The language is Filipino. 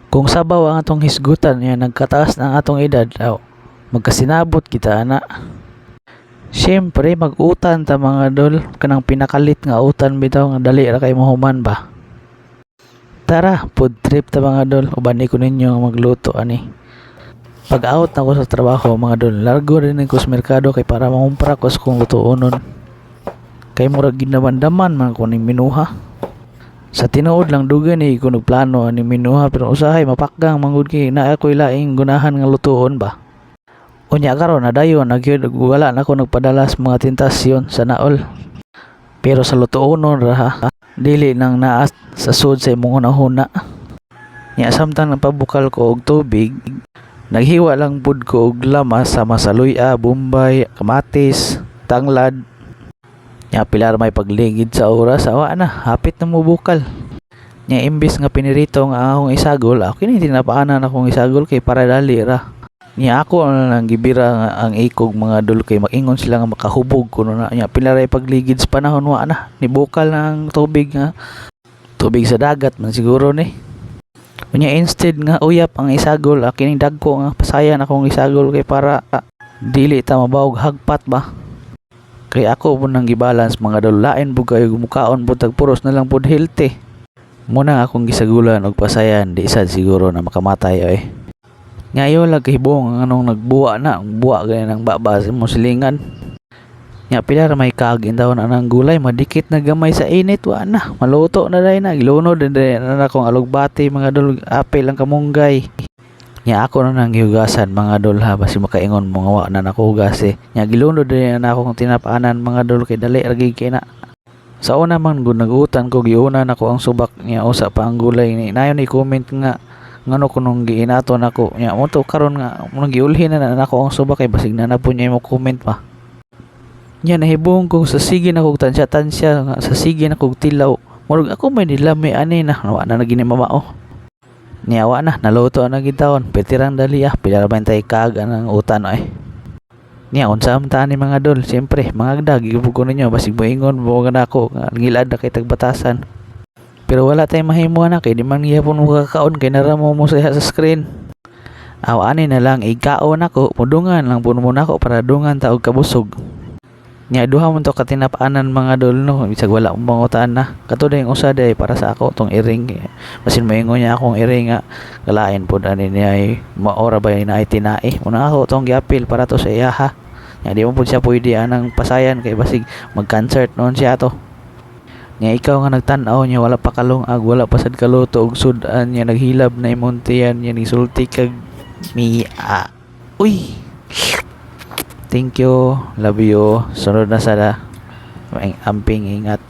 Kung sabaw ang atong hisgutan niya nagkataas na ang atong edad, magkasinabot kita ana. Siyempre mag-utan ta mga dol, kanang pinakalit nga utan bitaw nga dali ra kay mahuman ba. Tara, food trip ta mga dol, uban ko ninyo magluto ani. Pag out na ko sa trabaho mga dol, largo rin ko sa merkado kay para mangumpra ko sa kung lutuonon. Kay murag ginamandaman man ko ning minuha. Sa tinuod lang dugan ni ko nagplano ani minuha, pero usahay mapakgang mangud kay naa ko'y laing gunahan nga lutuon ba. Unya karon nadayon nagyud wala na ko nagpadala sa mga tentasyon sa naol. Pero sa lutuonon ra ha, dili nang naas sa sud sa imong hunahuna. Nya samtang napabukal ko og tubig, naghiwa lang pud ko og lamas sama sa luya, bombay, kamatis, tanglad. Nya pilar may pagligid sa oras, awa na hapit na mo bukal. Nya imbis nga pinirito nga akong isagol, ako kini tinapaanan akong isagol kay para dali ra. Nya ako lang gibira nga ang ikog mga dul kay magingon sila nga makahubog kuno na. Nya pilaray pagligid sa panahon wa na nibukal ng tubig nga tubig sa dagat man siguro ni. Unya instead nga uyap ang isagol, kining dagko nga pasayan akong isagol kay para dili ta mabawog hagpat ba. Kay ako po nang gibalance mga dol, lain po kayo gumukaon po tagpuros na lang po healthy. Muna akong gisagulan og pasayan, di sad siguro na makamatay ay. Ngayon lang kahibong anong nagbuwa na, buwa ganyan ng baba sa musilingan. Nya pilar may kagin daw na ng gulay, madikit na gamay sa init, wa na, maluto na dahil na, gilunod na akong alugbati mga dol, apel ang kamunggay. Nya ako na nang gihugasan mga dol ha, basi makaingon mga wa na nakuhugas eh. Nya gilunod din na akong tinapaanan mga dol kay dali ragi kay na. Sa una man gud nagutan ko giuna nako ang subak niya usa pa ang gulay ni. Nayon ni comment nga ngano kunong giinaton ako. Nya mo to karon nga mong giulhin na nako ang subak kay basig na po niya mo comment pa. Nya nahibong ko sa sige na kog tansya nga sa sige na kog tilaw. Murag ako may nilami ani na wa na gini mamao. Niyawa na, naluto na gitawon, petirang dali pilar bantay kag ang utan ay. Niya, unsa man ni mga dol, siyempre, mga agdag, igubog ko ninyo, basig moingon, buwagan ako, ngilad na kay tagbatasan. Pero wala tayong mahimo na, kay di man gihapon mo kakaon, kay naramo mo sa screen. Ani na lang, ikaon ako, mudungan lang po muna ako para dungan taog kabusog. Nya duha man to katinapaanan mga dol no, bisag wala mong mangutaan na. Kato yung usa day para sa ako tong iring. Basin moingon niya akong iring nga kalain pud ani niya ay maora ba na ay tinai. Una ako tong giapil para to sa iya ha. Nya di mo pud siya pwede anang pasayan kay basig mag-concert noon siya to. Nya ikaw nga nagtan-aw niya wala pa kalungag, wala pa sad kaluto og sudan niya naghilab na imontiyan niya ni sulti kag Mia. Uy. Thank you. Love you. Sunod na sada. Amping ingat.